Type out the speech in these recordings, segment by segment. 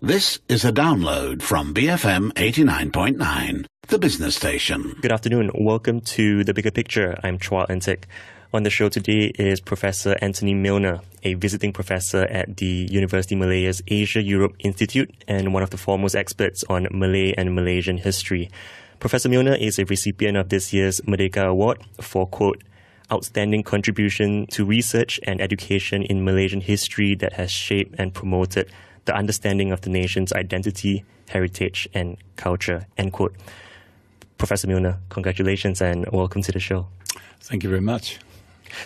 This is a download from BFM 89.9, the business station. Good afternoon. Welcome to The Bigger Picture. I'm Chua Entek. On the show today is Professor Anthony Milner, a visiting professor at the Universiti Malaya's Asia-Europe Institute and one of the foremost experts on Malay and Malaysian history. Professor Milner is a recipient of this year's Merdeka Award for, quote, outstanding contribution to research and education in Malaysian history that has shaped and promoted the understanding of the nation's identity, heritage, and culture, end quote. Professor Milner, congratulations and welcome to the show. Thank you very much.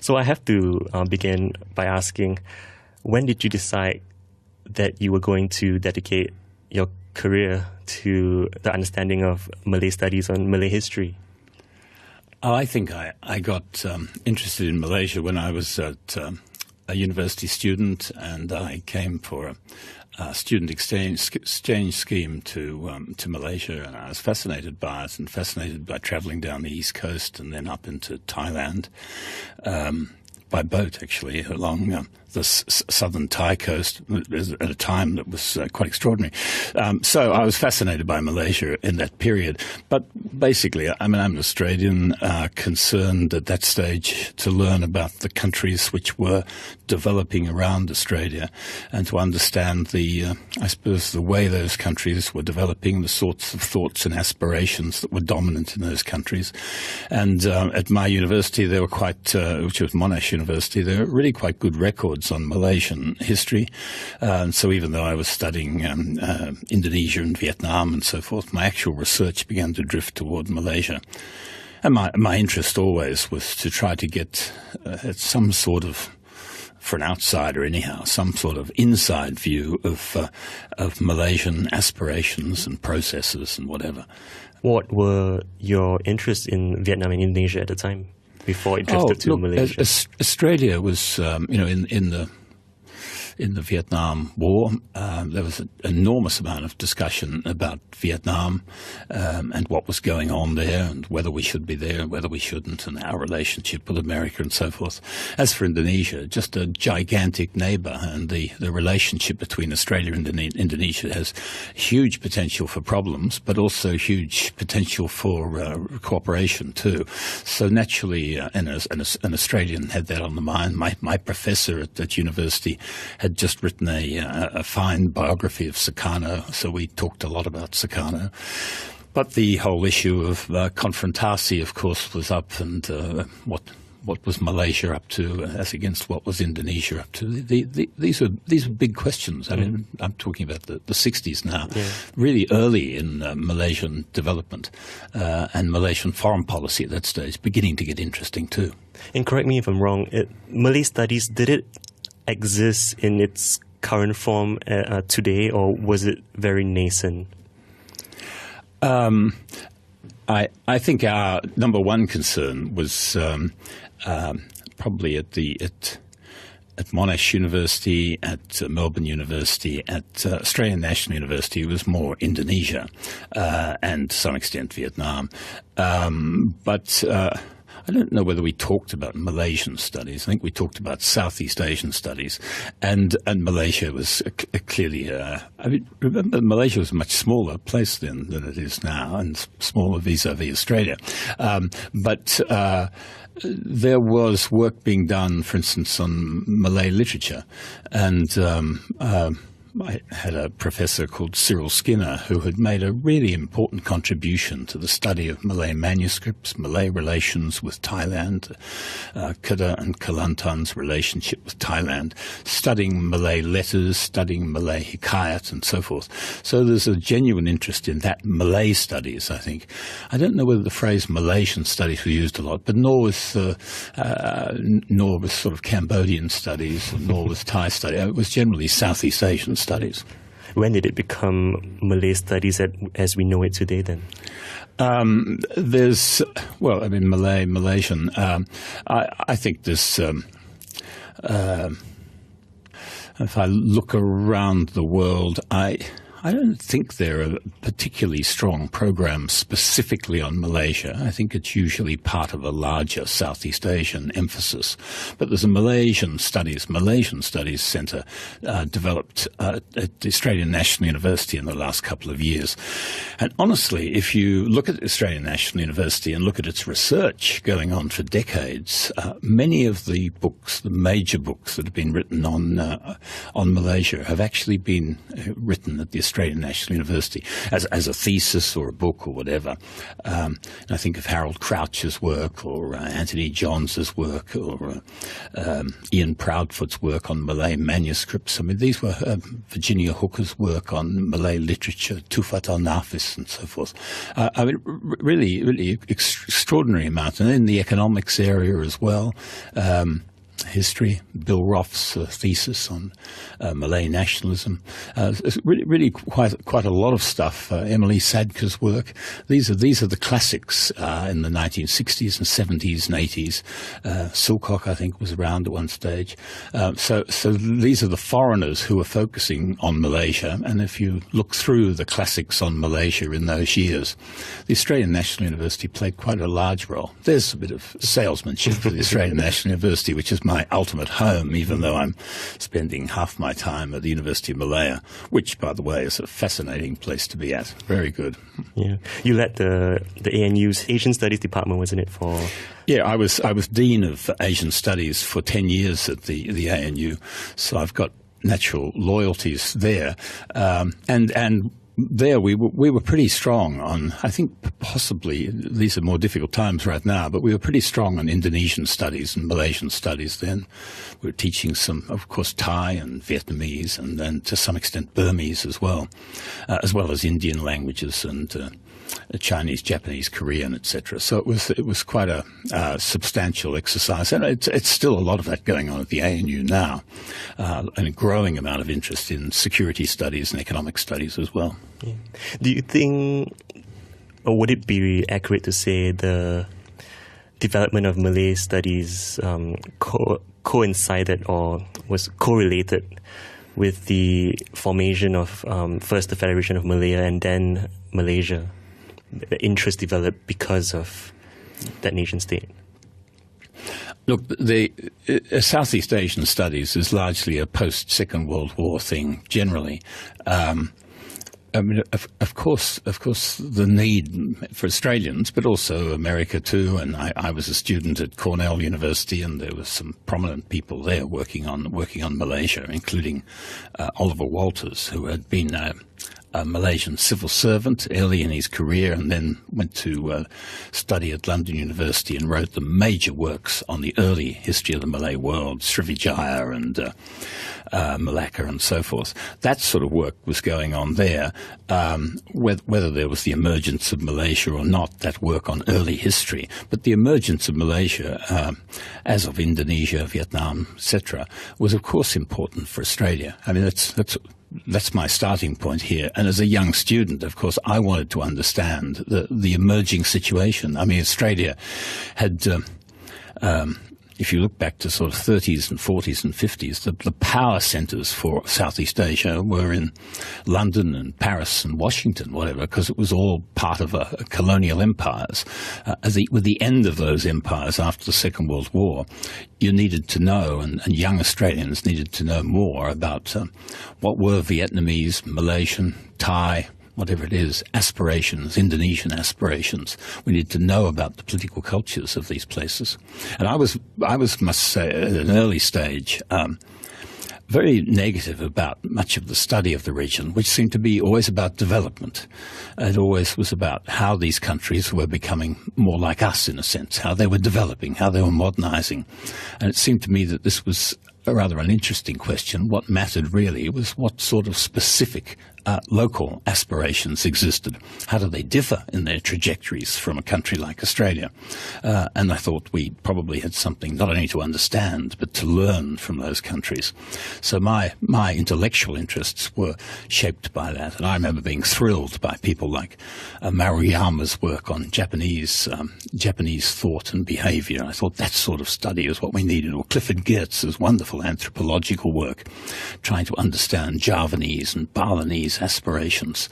So I have to begin by asking, when did you decide that you were going to dedicate your career to the understanding of Malay studies on Malay history? Oh, I think I got interested in Malaysia when I was at a university student, and I came for a student exchange scheme to Malaysia, and I was fascinated by it and fascinated by travelling down the east coast and then up into Thailand by boat, actually, along the southern Thai coast at a time that was quite extraordinary. So I was fascinated by Malaysia in that period. But basically, I'm an Australian concerned at that stage to learn about the countries which were developing around Australia and to understand I suppose, the way those countries were developing, the sorts of thoughts and aspirations that were dominant in those countries. And at my university, they were quite, which was Monash University, there were really quite good records on Malaysian history. And so even though I was studying Indonesia and Vietnam and so forth, my actual research began to drift toward Malaysia. And my interest always was to try to get at some sort of, for an outsider anyhow, some sort of inside view of Malaysian aspirations and processes and whatever. What were your interests in Vietnam and Indonesia at the time, before it drifted to Malaysia? Australia was, in the Vietnam War, there was an enormous amount of discussion about Vietnam and what was going on there and whether we should be there and whether we shouldn't, and our relationship with America and so forth. As for Indonesia, just a gigantic neighbour, and the relationship between Australia and Indonesia has huge potential for problems, but also huge potential for cooperation too. So naturally, an Australian had that on the mind. My professor at university had just written a fine biography of Sukarno, so we talked a lot about Sukarno. But the whole issue of confrontasi, of course, was up, and what was Malaysia up to as against what was Indonesia up to? These are big questions. I mean, I'm talking about the 60s now, really early in Malaysian development and Malaysian foreign policy at that stage, beginning to get interesting too. And correct me if I'm wrong, Malay studies, did it exist in its current form today, or was it very nascent? I think our number one concern was probably at Monash University, at Melbourne University, at Australian National University. It was more Indonesia and to some extent Vietnam. But I don't know whether we talked about Malaysian studies. I think we talked about Southeast Asian studies, and Malaysia was clearly. Remember, Malaysia was a much smaller place then than it is now, and smaller vis-a-vis Australia. But there was work being done, for instance, on Malay literature, and I had a professor called Cyril Skinner who had made a really important contribution to the study of Malay manuscripts, Malay relations with Thailand, Kedah and Kelantan's relationship with Thailand, studying Malay letters, studying Malay hikayat and so forth. So there's a genuine interest in that Malay studies, I think. I don't know whether the phrase Malaysian studies was used a lot, but nor was sort of Cambodian studies, nor was Thai studies. It was generally Southeast Asian studies. When did it become Malay studies as we know it today then? Malaysian. I think there's, if I look around the world, I don't think there are particularly strong programs specifically on Malaysia. I think it's usually part of a larger Southeast Asian emphasis. But there's a Malaysian Studies Centre developed at the Australian National University in the last couple of years. And honestly, if you look at the Australian National University and look at its research going on for decades, many of the books, the major books that have been written on Malaysia have actually been written at the Australian National University as a thesis or a book or whatever. And I think of Harold Crouch's work or Anthony Johns' work or Ian Proudfoot's work on Malay manuscripts. I mean, these were Virginia Hooker's work on Malay literature, Tufat al-Nafis and so forth. I mean, really extraordinary amount. And in the economics area as well. History, Bill Roth's thesis on Malay nationalism. It's really quite a lot of stuff. Emily Sadker's work. These are the classics in the 1960s and 70s and 80s. Silcock, I think, was around at one stage. So these are the foreigners who are focusing on Malaysia. And if you look through the classics on Malaysia in those years, the Australian National University played quite a large role. There's a bit of salesmanship for the Australian National University, which is my ultimate home, even though I'm spending half my time at the University of Malaya, which, by the way, is a fascinating place to be at. Very good. Yeah, you led the ANU's Asian Studies department, wasn't it? Yeah, I was Dean of Asian Studies for 10 years at the ANU, so I've got natural loyalties there, and there we were pretty strong on, I think possibly, these are more difficult times right now, but we were pretty strong on Indonesian studies and Malaysian studies then. We were teaching some, of course, Thai and Vietnamese and then to some extent Burmese as well as Indian languages and Chinese, Japanese, Korean, etc. So it was quite a substantial exercise, and it's still a lot of that going on at the ANU now, and a growing amount of interest in security studies and economic studies as well. Yeah. Do you think, or would it be accurate to say the development of Malay studies coincided or was correlated with the formation of first the Federation of Malaya and then Malaysia? The interest developed because of that nation state? Look, the Southeast Asian studies is largely a post-Second World War thing generally. I mean, of course, the need for Australians, but also America too. And I was a student at Cornell University, and there were some prominent people there working on Malaysia, including Oliver Walters, who had been a Malaysian civil servant early in his career and then went to study at London University and wrote the major works on the early history of the Malay world, Srivijaya and Malacca and so forth. That sort of work was going on there. Whether there was the emergence of Malaysia or not, that work on early history. But the emergence of Malaysia, as of Indonesia, Vietnam, etc., was of course important for Australia. I mean, that's my starting point here. And as a young student, of course, I wanted to understand the emerging situation. I mean, Australia had, if you look back to sort of 30s and 40s and 50s, the power centres for Southeast Asia were in London and Paris and Washington, whatever, because it was all part of a colonial empires. With the end of those empires after the Second World War, you needed to know, and young Australians needed to know more about what were Vietnamese, Malaysian, Thai, whatever it is, aspirations, Indonesian aspirations. We need to know about the political cultures of these places. And I was, must say, at an early stage, very negative about much of the study of the region, which seemed to be always about development. It always was about how these countries were becoming more like us, in a sense, how they were developing, how they were modernizing. And it seemed to me that this was rather an interesting question. What mattered really was what sort of specific local aspirations existed. How do they differ in their trajectories from a country like Australia? And I thought we probably had something not only to understand, but to learn from those countries. So my intellectual interests were shaped by that. And I remember being thrilled by people like Maruyama's work on Japanese thought and behavior. I thought that sort of study is what we needed. Or Clifford Geertz's wonderful anthropological work, trying to understand Javanese and Balinese these aspirations,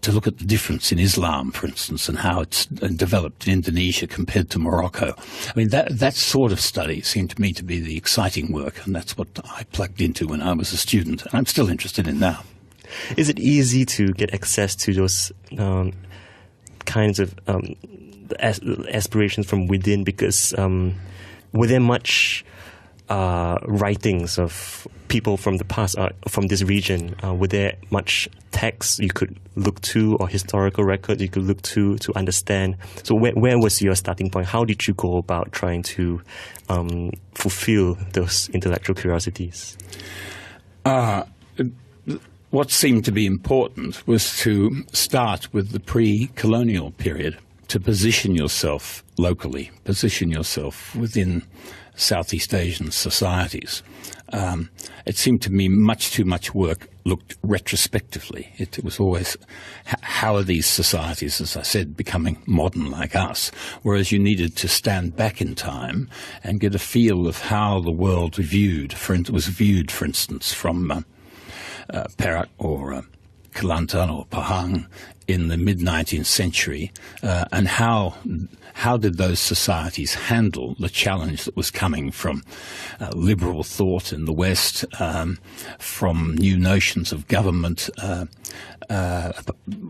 to look at the difference in Islam, for instance, and how it's developed in Indonesia compared to Morocco. I mean, that sort of study seemed to me to be the exciting work, and that's what I plugged into when I was a student, and I'm still interested in now. Is it easy to get access to those kinds of aspirations from within? Because were there much writings of people from the past, from this region? Were there much texts you could look to, or historical records you could look to understand? So where was your starting point? How did you go about trying to fulfill those intellectual curiosities? What seemed to be important was to start with the pre-colonial period, to position yourself locally, position yourself within Southeast Asian societies. It seemed to me much too much work looked retrospectively. It was always, how are these societies, as I said, becoming modern like us? Whereas you needed to stand back in time and get a feel of how the world was viewed, for instance, from Perak or Kelantan or Pahang in the mid-19th century, and how did those societies handle the challenge that was coming from liberal thought in the West, from new notions of government,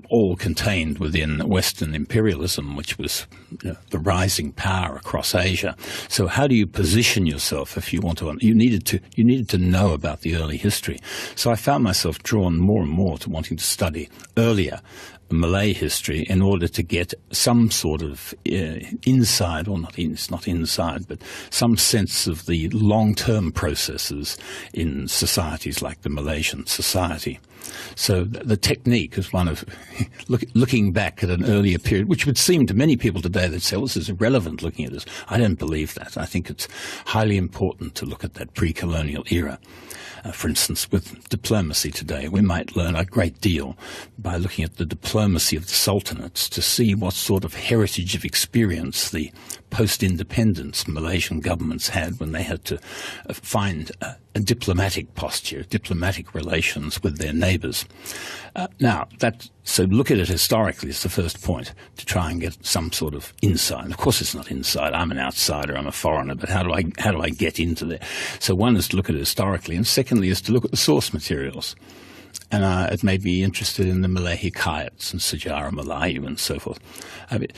all contained within Western imperialism, which was the rising power across Asia. So how do you position yourself if you want to? You needed to know about the early history. So I found myself drawn more and more to wanting to study earlier Malay history in order to get some sort of inside, or it's not inside, but some sense of the long-term processes in societies like the Malaysian society. So the technique is one of looking back at an earlier period, which would seem to many people today that say, well, this is irrelevant looking at this. I don't believe that. I think it's highly important to look at that pre-colonial era. For instance, with diplomacy today, we might learn a great deal by looking at the diplomacy of the sultanates to see what sort of heritage of experience the post-independence Malaysian governments had when they had to find a diplomatic posture, diplomatic relations with their neighbours. So look at it historically is the first point, to try and get some sort of insight. Of course it's not inside. I'm an outsider, I'm a foreigner, but how do I get into there? So one is to look at it historically, and secondly is to look at the source materials. And it made me interested in the Malay Hikayats and Sejarah Melayu and so forth. I mean,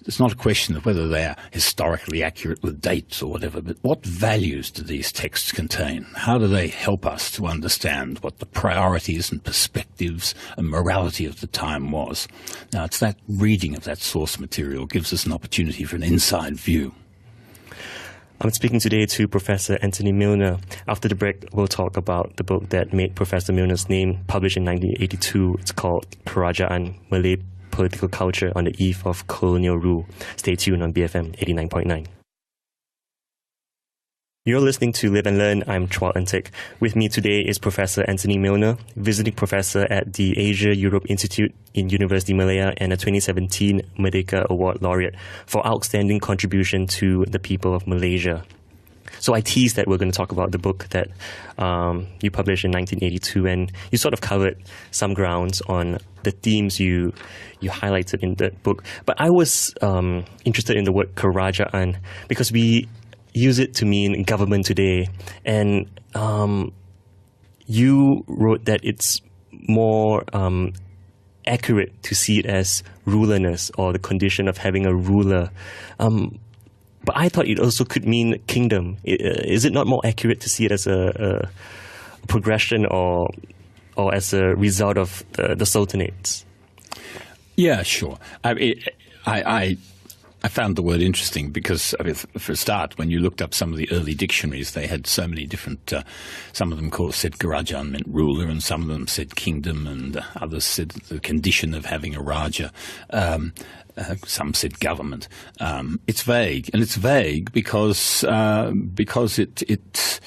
it's not a question of whether they are historically accurate with dates or whatever, but what values do these texts contain? How do they help us to understand what the priorities and perspectives and morality of the time was? Now, it's that reading of that source material gives us an opportunity for an inside view. I'm speaking today to Professor Anthony Milner. After the break, we'll talk about the book that made Professor Milner's name, published in 1982. It's called Kerajaan, Malay Political Culture on the Eve of Colonial Rule. Stay tuned on BFM 89.9. You're listening to Live and Learn. I'm Chua Entik. With me today is Professor Anthony Milner, visiting professor at the Asia-Europe Institute in Universiti Malaya and a 2017 Merdeka Award laureate for outstanding contribution to the people of Malaysia. So I teased that we're going to talk about the book that you published in 1982, and you sort of covered some grounds on the themes you highlighted in that book. But I was interested in the word Kerajaan because we use it to mean government today, and you wrote that it's more accurate to see it as rulerness, or the condition of having a ruler. But I thought it also could mean kingdom. Is it not more accurate to see it as a progression or as a result of the sultanates? Yeah, sure. I found the word interesting because, for a start, when you looked up some of the early dictionaries, they had so many different, some of them said Kerajaan meant ruler, and some of them said kingdom, and others said the condition of having a Raja. Some said government. It's vague, and it's vague because it's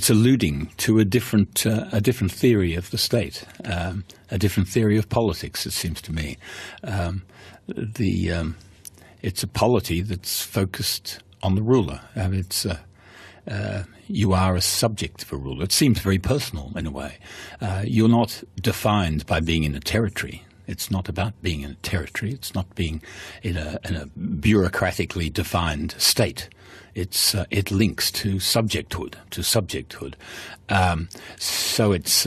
alluding to a different theory of the state, a different theory of politics, it seems to me. It's a polity that's focused on the ruler. you are a subject of a ruler. It seems very personal in a way. You're not defined by being in a territory. It's not about being in a territory. It's not being in a bureaucratically defined state. It links to subjecthood. So it's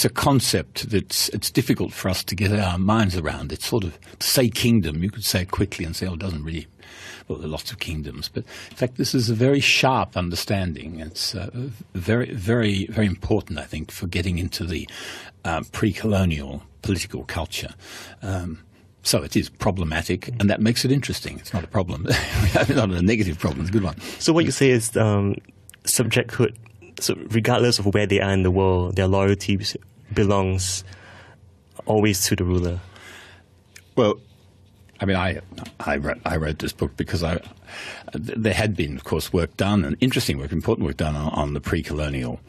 a concept it's difficult for us to get our minds around. It's sort of, to say kingdom, you could say it quickly and say, oh, it doesn't really. Well, there are lots of kingdoms, but in fact, this is a very sharp understanding. It's very, very, very important, I think, for getting into the pre-colonial political culture. So it is problematic, and that makes it interesting. It's not a problem, not a negative problem. It's a good one. So what you say is subjecthood. So regardless of where they are in the world, their loyalty belongs always to the ruler. Well, I mean, I wrote this book because there had been, of course, work done, and interesting work, important work done on the pre-colonial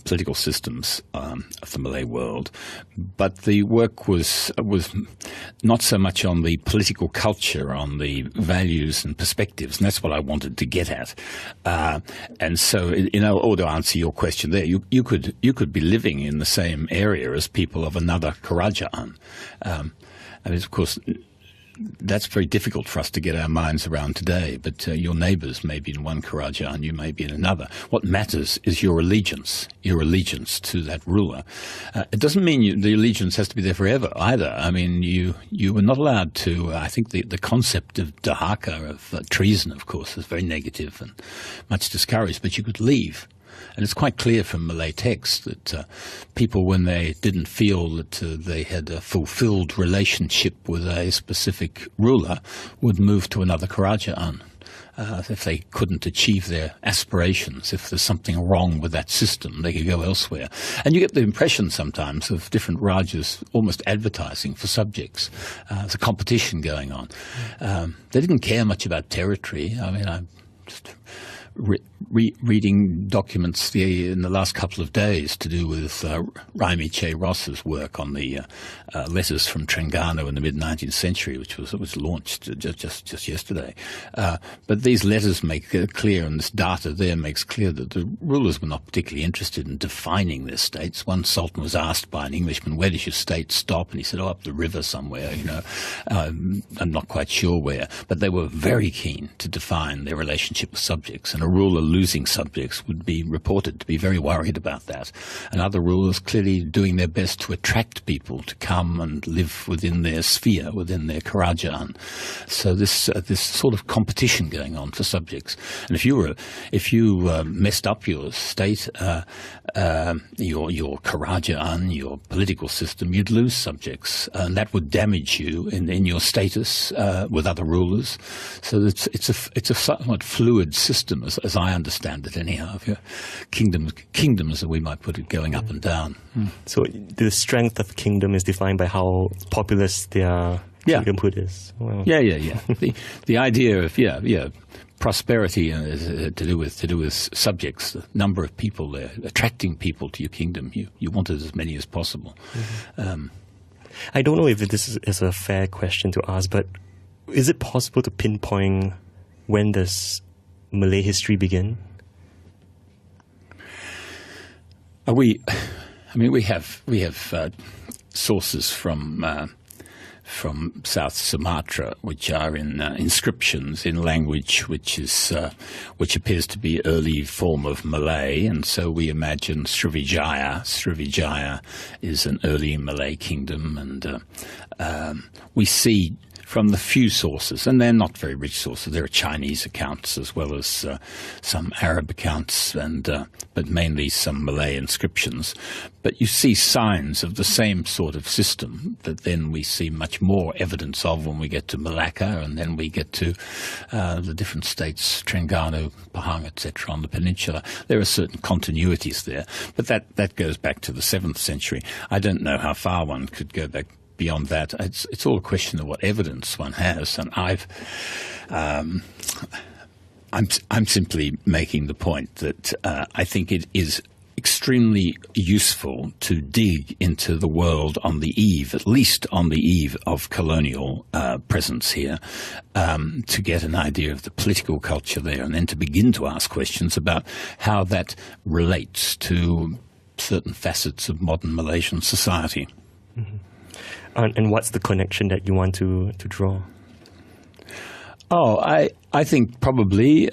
political systems of the Malay world. But the work was not so much on the political culture, on the values and perspectives, and that's what I wanted to get at. And so, in order to answer your question there, you could be living in the same area as people of another kerajaan. And of course, that's very difficult for us to get our minds around today, but your neighbours may be in one kerajaan, you may be in another. What matters is your allegiance to that ruler. It doesn't mean the allegiance has to be there forever either. I mean, you were not allowed to, I think the concept of dahaka, of treason, of course, is very negative and much discouraged, but you could leave. And it's quite clear from Malay texts that people, when they didn't feel that they had a fulfilled relationship with a specific ruler, would move to another kerajaan. If they couldn't achieve their aspirations, if there's something wrong with that system, they could go elsewhere. And you get the impression sometimes of different rajas almost advertising for subjects. There's a competition going on. They didn't care much about territory. I mean, I'm just reading documents in the last couple of days to do with Raimi Che Ross's work on the letters from Terengganu in the mid-19th century, which was launched just yesterday. But these letters make clear, and this data there makes clear, that the rulers were not particularly interested in defining their states. One sultan was asked by an Englishman, where does your state stop? And he said, up the river somewhere, I'm not quite sure where. But they were very keen to define their relationship with subjects, and a ruler losing subjects would be reported to be very worried about that. And other rulers clearly doing their best to attract people to come and live within their sphere, within their kerajaan. So this sort of competition going on for subjects. And if you messed up your state, your kerajaan, your political system, you'd lose subjects, and that would damage you in your status with other rulers. So it's a somewhat fluid system, as I understand it anyhow. Kingdoms, as we might put it, going up and down. So the strength of a kingdom is defined by how populous their kingdomhood is. Wow. Yeah. The idea of prosperity is to do with subjects, the number of people there, attracting people to your kingdom. You want as many as possible. Mm-hmm. I don't know if this is a fair question to ask, but is it possible to pinpoint when does Malay history begin? We have sources from South Sumatra, which are in inscriptions in language which appears to be early form of Malay, and so we imagine Srivijaya. Srivijaya is an early Malay kingdom, and we see from the few sources, and they're not very rich sources. There are Chinese accounts as well as some Arab accounts, but mainly some Malay inscriptions. But you see signs of the same sort of system that then we see much more evidence of when we get to Malacca, and then we get to the different states, Terengganu, Pahang, etc., on the peninsula. There are certain continuities there, but that goes back to the 7th century. I don't know how far one could go back beyond that. It's all a question of what evidence one has, and I'm simply making the point that I think it is extremely useful to dig into the world on the eve, at least on the eve of colonial presence here, to get an idea of the political culture there, and then to begin to ask questions about how that relates to certain facets of modern Malaysian society. Mm-hmm. And what's the connection that you want to draw? Oh, I think probably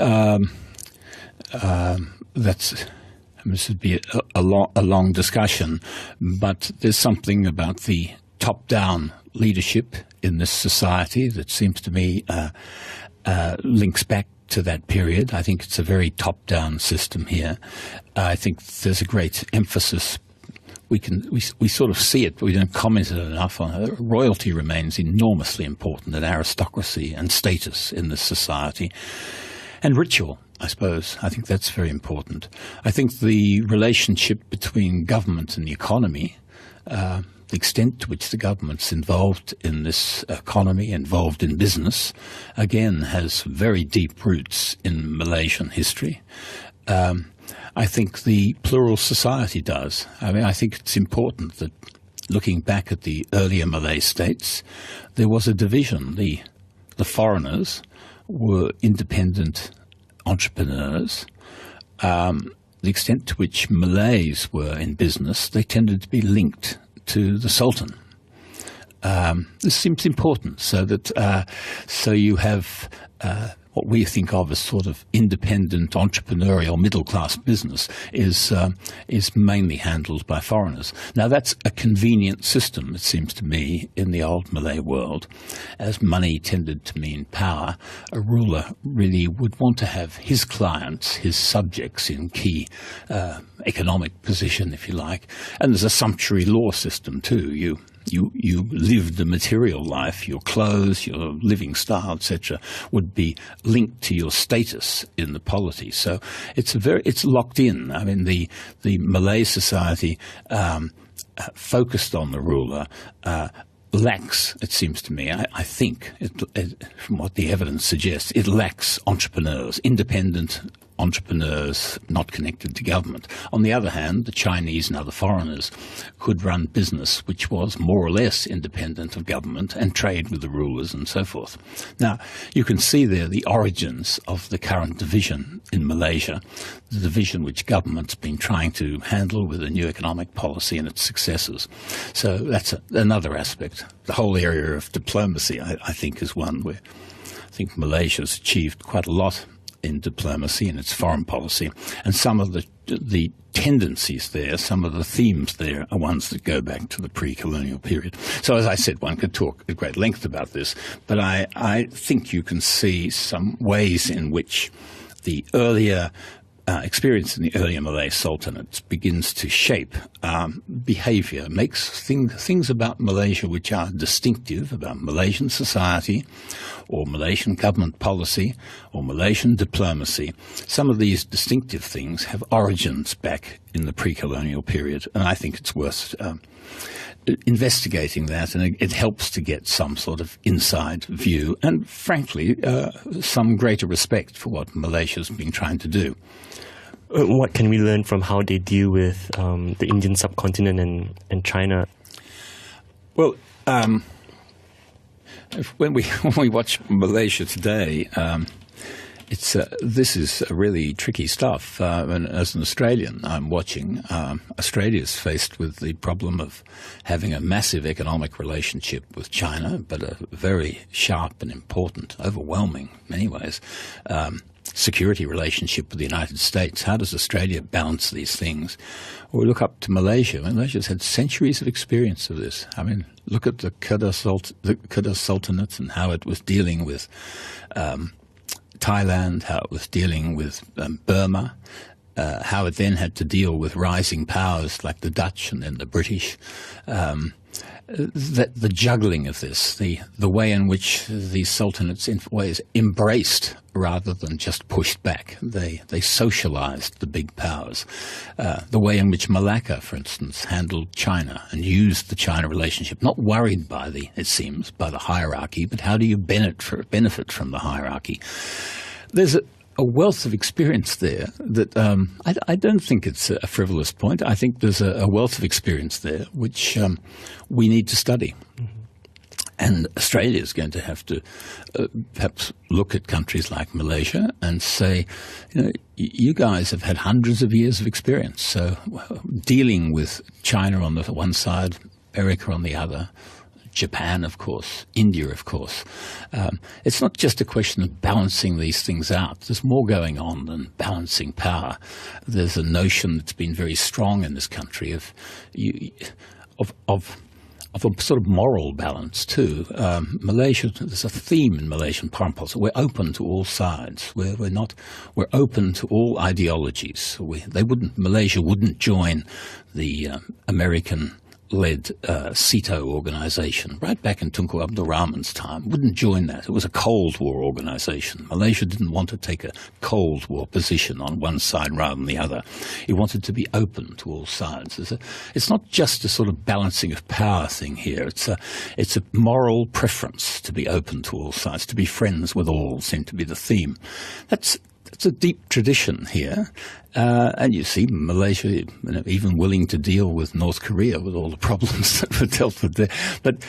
this would be a long discussion, but there's something about the top-down leadership in this society that seems to me links back to that period. I think it's a very top-down system here. I think there's a great emphasis. We sort of see it, but we don't comment enough on it. Royalty remains enormously important, and aristocracy and status in this society, and ritual, I suppose. I think that's very important. I think the relationship between government and the economy, the extent to which the government's involved in this economy, involved in business, again has very deep roots in Malaysian history. I think the plural society does. I mean, I think it's important that looking back at the earlier Malay states, there was a division. The foreigners were independent entrepreneurs. The extent to which Malays were in business, they tended to be linked to the Sultan. This seems important, so that so you have what we think of as sort of independent entrepreneurial middle-class business is mainly handled by foreigners. Now, that's a convenient system, it seems to me, in the old Malay world. As money tended to mean power, a ruler really would want to have his clients, his subjects, in key economic position, if you like. And there's a sumptuary law system, too. You live the material life, your clothes, your living style, etc., would be linked to your status in the polity. So it's locked in. I mean, the Malay society focused on the ruler lacks, it seems to me, I think, from what the evidence suggests, it lacks entrepreneurs, independent entrepreneurs not connected to government. On the other hand, the Chinese and other foreigners could run business which was more or less independent of government and trade with the rulers and so forth. Now, you can see there the origins of the current division in Malaysia, the division which government's been trying to handle with a new economic policy and its successors. So that's another aspect. The whole area of diplomacy, I think, is one where I think Malaysia's achieved quite a lot in diplomacy and its foreign policy, and some of the tendencies there, some of the themes there are ones that go back to the pre-colonial period. So as I said, one could talk at great length about this, but I think you can see some ways in which the earlier experience in the earlier Malay sultanates begins to shape behavior, makes things about Malaysia which are distinctive about Malaysian society or Malaysian government policy or Malaysian diplomacy. Some of these distinctive things have origins back in the pre-colonial period, and I think it's worth investigating that, and it helps to get some sort of inside view and, frankly, some greater respect for what Malaysia's been trying to do. What can we learn from how they deal with the Indian subcontinent and China? Well, when we watch Malaysia today, this is really tricky stuff. And as an Australian, I'm watching. Australia's faced with the problem of having a massive economic relationship with China, but a very sharp and important, overwhelming, in many ways, security relationship with the United States. How does Australia balance these things? Or we look up to Malaysia. Malaysia's had centuries of experience of this. I mean, look at the Kedah Sultanate and how it was dealing with Thailand, how it was dealing with Burma, how it then had to deal with rising powers like the Dutch and then the British. The juggling of this, the way in which these sultanates in ways embraced rather than just pushed back. They socialized the big powers. The way in which Malacca, for instance, handled China and used the China relationship, not worried by it seems, by the hierarchy, but how do you benefit from the hierarchy? There's a wealth of experience there that I don't think it's a frivolous point. I think there's a wealth of experience there which we need to study. Mm-hmm. And Australia is going to have to perhaps look at countries like Malaysia and say, you guys have had hundreds of years of experience. So dealing with China on the one side, America on the other, Japan, of course, India, of course. It's not just a question of balancing these things out. There's more going on than balancing power. There's a notion that's been very strong in this country of a sort of moral balance too. Malaysia, there's a theme in Malaysian foreign policy. We're open to all sides. We're open to all ideologies. Malaysia wouldn't join the American-led SITO organization right back in Tunku Abdul Rahman's time. Wouldn't join that. It was a Cold War organization. Malaysia didn't want to take a Cold War position on one side rather than the other. It wanted to be open to all sides. It's not just a sort of balancing of power thing here. It's a moral preference to be open to all sides, to be friends with all, seem to be the theme. That's a deep tradition here. And you see Malaysia even willing to deal with North Korea with all the problems that were dealt with there. But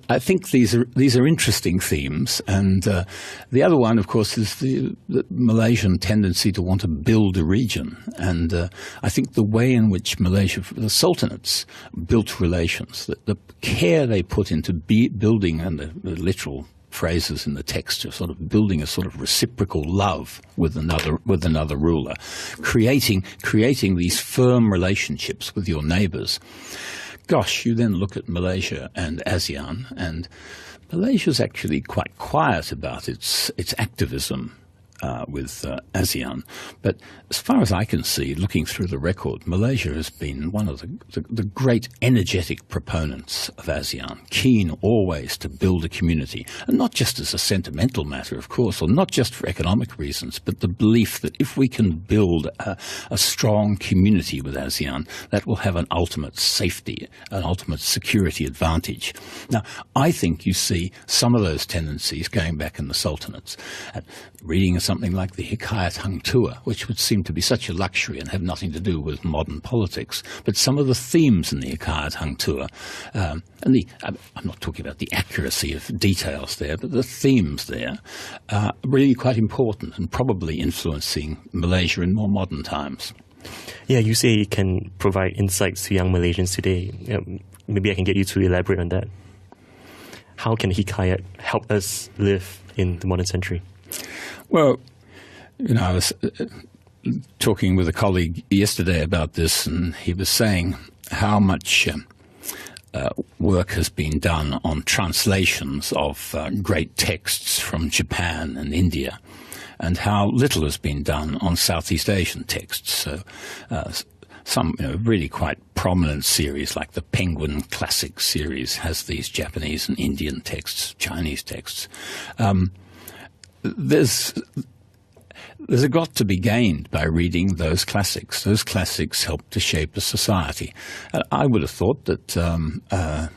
I think these are interesting themes. And the other one, of course, is the Malaysian tendency to want to build a region. And I think the way in which Malaysia, the sultanates, built relations, the care they put into building, and the literal phrases in the text of sort of building a sort of reciprocal love with another ruler, creating these firm relationships with your neighbours. Gosh, you then look at Malaysia and ASEAN, and Malaysia's actually quite quiet about its activism with ASEAN. But as far as I can see, looking through the record, Malaysia has been one of the great energetic proponents of ASEAN, keen always to build a community, and not just as a sentimental matter, of course, or not just for economic reasons, but the belief that if we can build a strong community with ASEAN, that will have an ultimate safety, an ultimate security advantage. Now, I think you see some of those tendencies going back in the sultanates. Reading something like the Hikayat Hang Tuah, which would seem to be such a luxury and have nothing to do with modern politics, but some of the themes in the Hikayat Hang Tuah, I'm not talking about the accuracy of details there, but the themes there are really quite important and probably influencing Malaysia in more modern times. Yeah, you say it can provide insights to young Malaysians today. Maybe I can get you to elaborate on that. How can Hikayat help us live in the modern century? Well, I was talking with a colleague yesterday about this, and he was saying how much work has been done on translations of great texts from Japan and India, and how little has been done on Southeast Asian texts. So some really quite prominent series like the Penguin Classic series has these Japanese and Indian texts, Chinese texts. There's a lot to be gained by reading those classics. Those classics help to shape a society. I would have thought that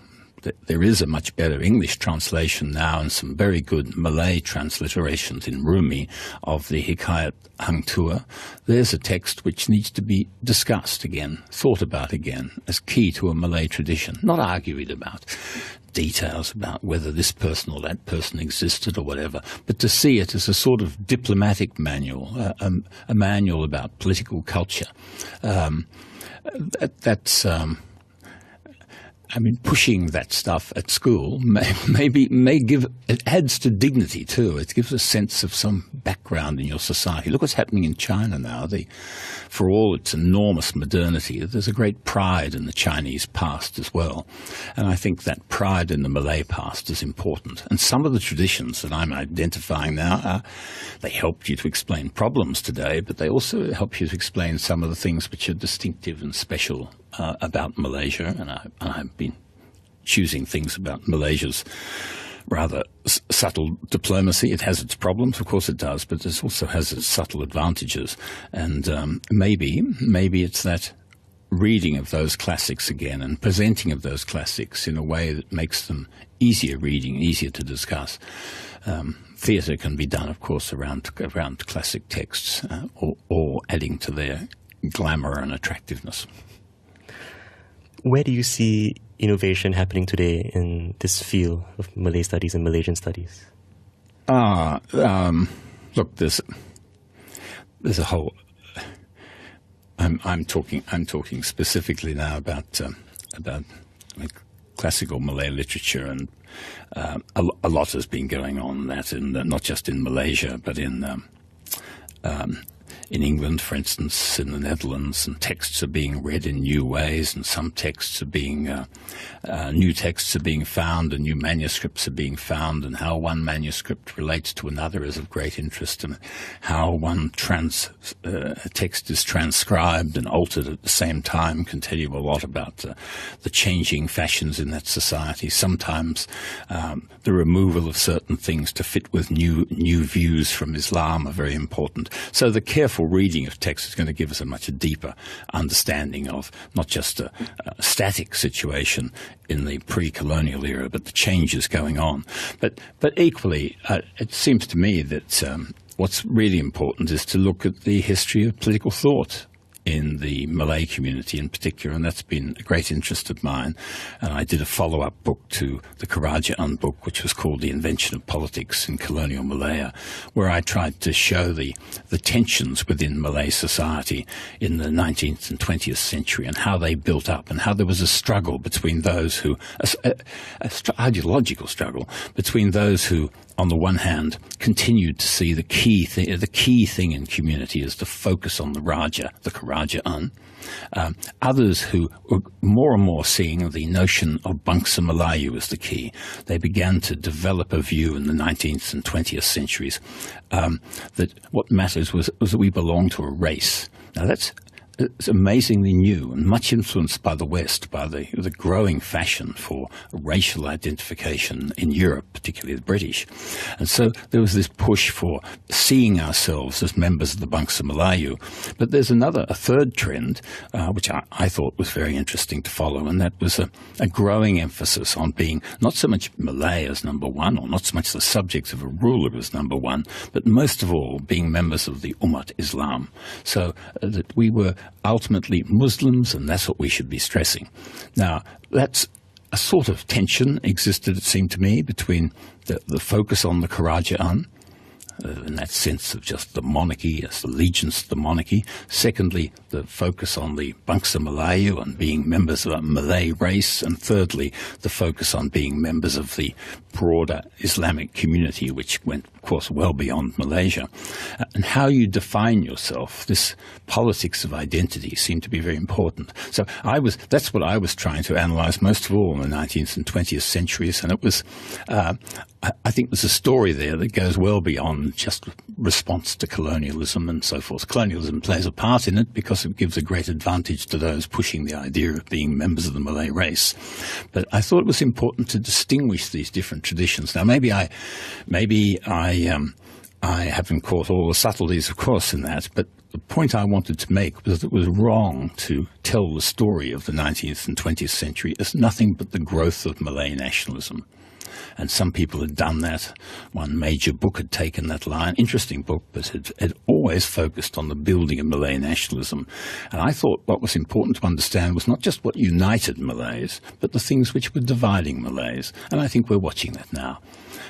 there is a much better English translation now and some very good Malay transliterations in Rumi of the Hikayat Hang Tuah. There's a text which needs to be discussed again, thought about again, as key to a Malay tradition, not argued about details about whether this person or that person existed or whatever, but to see it as a sort of diplomatic manual, a manual about political culture. Pushing that stuff at school may give, it adds to dignity too. It gives a sense of some background in your society. Look what's happening in China now. For all its enormous modernity, there's a great pride in the Chinese past as well. And I think that pride in the Malay past is important. And some of the traditions that I'm identifying now, they help you to explain problems today, but they also help you to explain some of the things which are distinctive and special about Malaysia, and I've been choosing things about Malaysia's rather subtle diplomacy. It has its problems, of course it does, but it also has its subtle advantages. And maybe it's that reading of those classics again and presenting of those classics in a way that makes them easier reading, easier to discuss. Theatre can be done, of course, around classic texts or adding to their glamour and attractiveness. Where do you see innovation happening today in this field of Malay studies and Malaysian studies? Look, there's a whole. I'm talking specifically now about classical Malay literature, and a lot has been going on that, not just in Malaysia, but in England, for instance, in the Netherlands, and texts are being read in new ways, and some texts are being new texts are being found, and new manuscripts are being found, and how one manuscript relates to another is of great interest, and how one text is transcribed and altered at the same time can tell you a lot about the changing fashions in that society. Sometimes the removal of certain things to fit with new views from Islam are very important. So the careful reading of text is going to give us a much deeper understanding of not just a static situation in the pre-colonial era, but the changes going on. But equally, it seems to me that what's really important is to look at the history of political thought in the Malay community in particular, and that's been a great interest of mine. And I did a follow-up book to the Kerajaan book, which was called The Invention of Politics in Colonial Malaya, where I tried to show the tensions within Malay society in the 19th and 20th century and how they built up, and how there was a struggle between those who, ideological struggle between those who, on the one hand, continued to see the key thing in community is the focus on the Raja, the Kerajaan. Others who were more and more seeing the notion of Bangsa Melayu as the key. They began to develop a view in the 19th and 20th centuries that what matters was that we belong to a race. Now it's amazingly new and much influenced by the West, by the growing fashion for racial identification in Europe, particularly the British. And so there was this push for seeing ourselves as members of the Bangsa Melayu. But there's a third trend, which I thought was very interesting to follow, and that was a growing emphasis on being not so much Malay as number one, or not so much the subject of a ruler as number one, but most of all being members of the Umat Islam. So that we were ultimately Muslims, and that's what we should be stressing. Now, that's a sort of tension existed, it seemed to me, between the focus on the Kerajaan, in that sense of just the monarchy, as allegiance to the monarchy. Secondly, the focus on the Bangsa Melayu and being members of a Malay race. And thirdly, the focus on being members of the broader Islamic community, which went, of course, well beyond Malaysia. And how you define yourself, this politics of identity, seemed to be very important. So that's what I was trying to analyze most of all in the 19th and 20th centuries. And it was, I think there's a story there that goes well beyond just response to colonialism and so forth. Colonialism plays a part in it because it gives a great advantage to those pushing the idea of being members of the Malay race. But I thought it was important to distinguish these different traditions. Now, maybe I haven't caught all the subtleties, of course, in that, but the point I wanted to make was that it was wrong to tell the story of the 19th and 20th century as nothing but the growth of Malay nationalism. And some people had done that. One major book had taken that line. Interesting book, but it had always focused on the building of Malay nationalism. And I thought what was important to understand was not just what united Malays, but the things which were dividing Malays. And I think we're watching that now.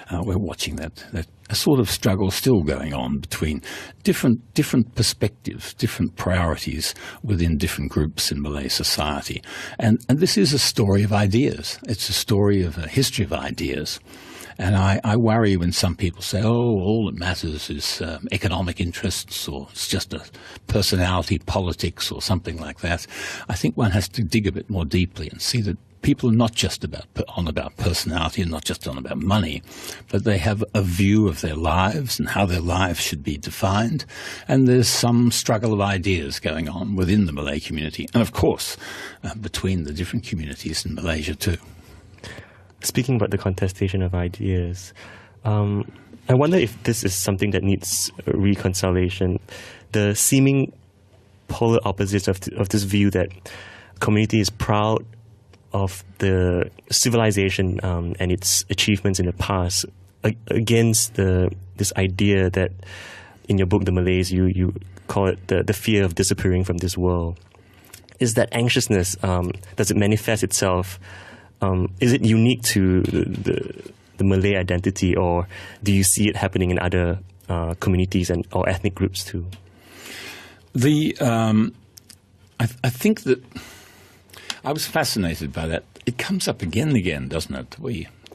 We're watching that a sort of struggle still going on between different perspectives, different priorities within different groups in Malay society. And this is a story of ideas. It's a story of a history of ideas. And I worry when some people say, all that matters is economic interests, or it's just a personality politics or something like that. I think one has to dig a bit more deeply and see that people are not just on about personality and not just on about money, but they have a view of their lives and how their lives should be defined. And there's some struggle of ideas going on within the Malay community, and of course between the different communities in Malaysia too. Speaking about the contestation of ideas, I wonder if this is something that needs reconciliation. The seeming polar opposites of this view that community is proud of the civilization and its achievements in the past, against this idea that in your book, The Malays, you call it the fear of disappearing from this world. Is that anxiousness, does it manifest itself? Is it unique to the Malay identity, or do you see it happening in other communities or ethnic groups too? I think that I was fascinated by that. It comes up again and again, doesn't it?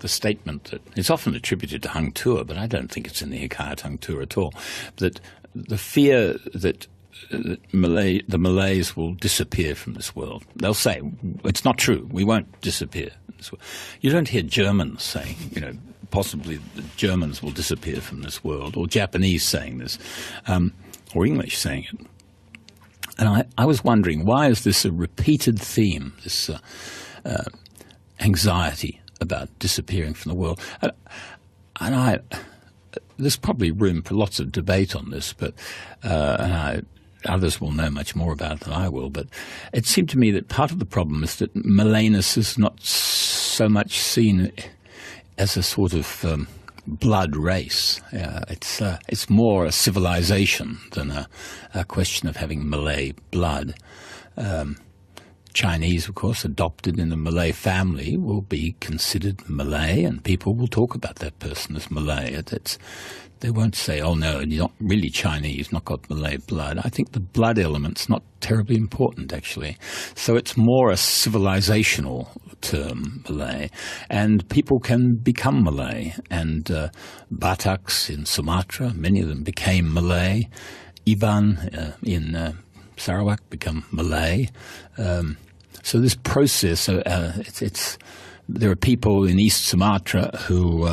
The statement that it's often attributed to Hung Tuah, but I don't think it's in the Hikayat Hung Tuah at all, that the fear that the Malays will disappear from this world. They'll say, it's not true, we won't disappear from this world. You don't hear Germans saying, possibly the Germans will disappear from this world, or Japanese saying this, or English saying it. And I was wondering, why is this a repeated theme, this anxiety about disappearing from the world? And there's probably room for lots of debate on this, but others will know much more about it than I will. But it seemed to me that part of the problem is that Malayness is not so much seen as a sort of blood race. It's more a civilization than a question of having Malay blood. Chinese, of course, adopted in the Malay family will be considered Malay, and people will talk about that person as Malay. They won't say, oh no, you're not really Chinese, not got Malay blood. I think the blood element's not terribly important, actually. So it's more a civilizational term, Malay. And people can become Malay. And Bataks in Sumatra, many of them became Malay. Iban in Sarawak become Malay. So this process, there are people in East Sumatra who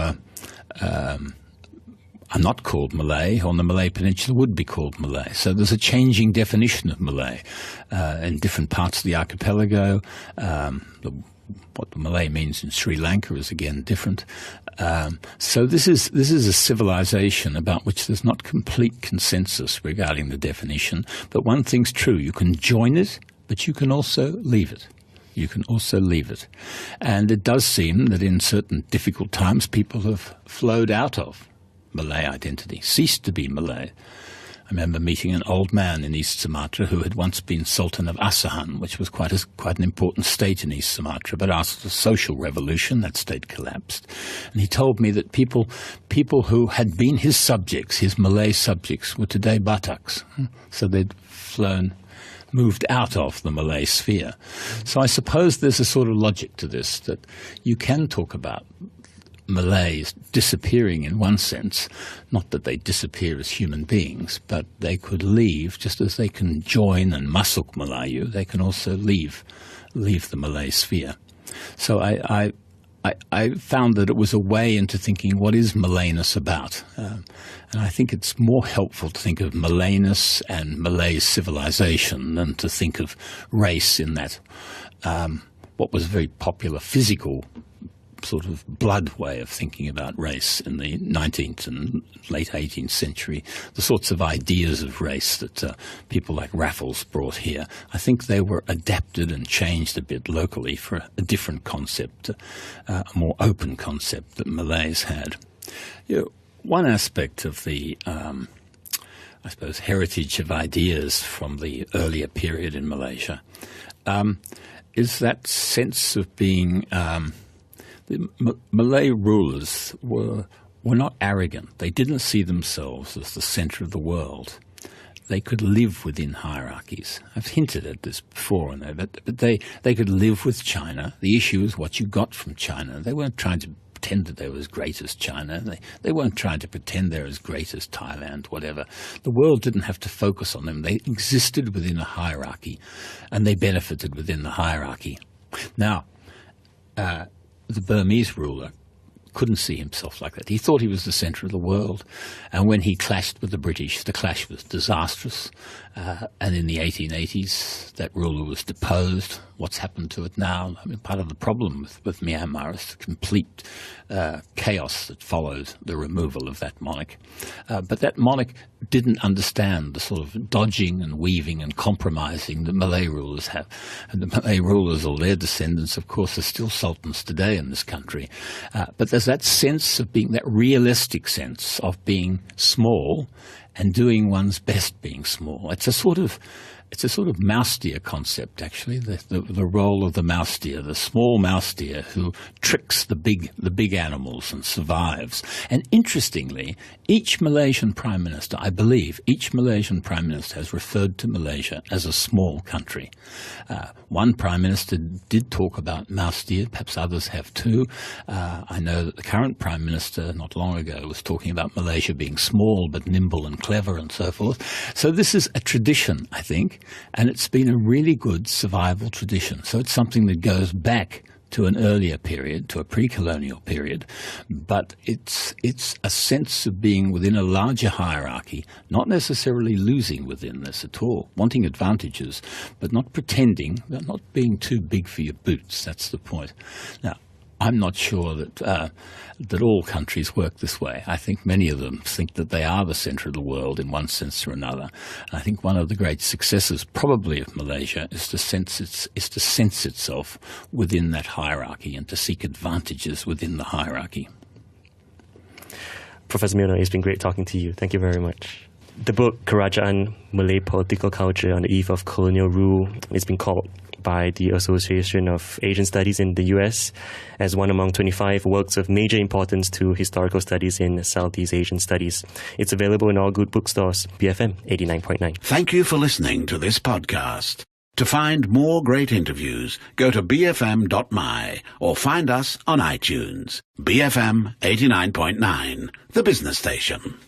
are not called Malay, on the Malay Peninsula would be called Malay. So there's a changing definition of Malay in different parts of the archipelago. What the Malay means in Sri Lanka is again different. So this is a civilization about which there's not complete consensus regarding the definition. But one thing's true: you can join it, but you can also leave it. You can also leave it. And it does seem that in certain difficult times people have flowed out of Malay identity, ceased to be Malay. I remember meeting an old man in East Sumatra who had once been Sultan of Asahan, which was quite an important state in East Sumatra, but after the social revolution, that state collapsed. And he told me that people who had been his subjects, his Malay subjects, were today Bataks. So they'd moved out of the Malay sphere. So I suppose there's a sort of logic to this, that you can talk about Malays disappearing in one sense, not that they disappear as human beings, but they could leave, just as they can join and masuk Melayu, they can also leave the Malay sphere. So I found that it was a way into thinking, what is Malayness about? And I think it's more helpful to think of Malayness and Malay civilization than to think of race in that what was a very popular physical sort of blood way of thinking about race in the 19th and late 18th century, the sorts of ideas of race that people like Raffles brought here. I think they were adapted and changed a bit locally for a different concept, a more open concept that Malays had. One aspect of the, I suppose, heritage of ideas from the earlier period in Malaysia is that sense of being the Malay rulers were not arrogant. They didn't see themselves as the center of the world. They could live within hierarchies. I've hinted at this before, but they could live with China. The issue is what you got from China. They weren't trying to pretend that they were as great as China. They weren't trying to pretend they're as great as Thailand, whatever. The world didn't have to focus on them. They existed within a hierarchy, and they benefited within the hierarchy. Now, the Burmese ruler couldn't see himself like that. He thought he was the center of the world. And when he clashed with the British, the clash was disastrous. And in the 1880s, that ruler was deposed. what's happened to it now. I mean, part of the problem with Myanmar is the complete chaos that followed the removal of that monarch. But that monarch didn't understand the sort of dodging and weaving and compromising that Malay rulers have. And the Malay rulers or their descendants, of course, are still sultans today in this country. But there's that sense of being, that realistic sense of being small and doing one's best being small. It's a sort of mouse deer concept, actually, the role of the mouse deer, the small mouse deer who tricks the big animals and survives. And interestingly, each Malaysian Prime Minister, I believe, each Malaysian Prime Minister has referred to Malaysia as a small country. One Prime Minister did talk about mouse deer, perhaps others have too. I know that the current Prime Minister, not long ago, was talking about Malaysia being small but nimble and clever and so forth. So this is a tradition, I think. And it's been a really good survival tradition. So it's something that goes back to an earlier period, to a pre-colonial period. But it's a sense of being within a larger hierarchy, not necessarily losing within this at all, wanting advantages, but not pretending, not being too big for your boots. That's the point. Now, I'm not sure that all countries work this way. I think many of them think that they are the centre of the world in one sense or another. And I think one of the great successes probably of Malaysia is to sense itself within that hierarchy and to seek advantages within the hierarchy. Professor Milner, it's been great talking to you. Thank you very much. The book, Kerajaan, Malay Political Culture on the Eve of Colonial Rule, it's been called by the Association of Asian Studies in the US as one among 25 works of major importance to historical studies in Southeast Asian studies. It's available in all good bookstores. BFM 89.9. Thank you for listening to this podcast. To find more great interviews, go to bfm.my or find us on iTunes. BFM 89.9, the business station.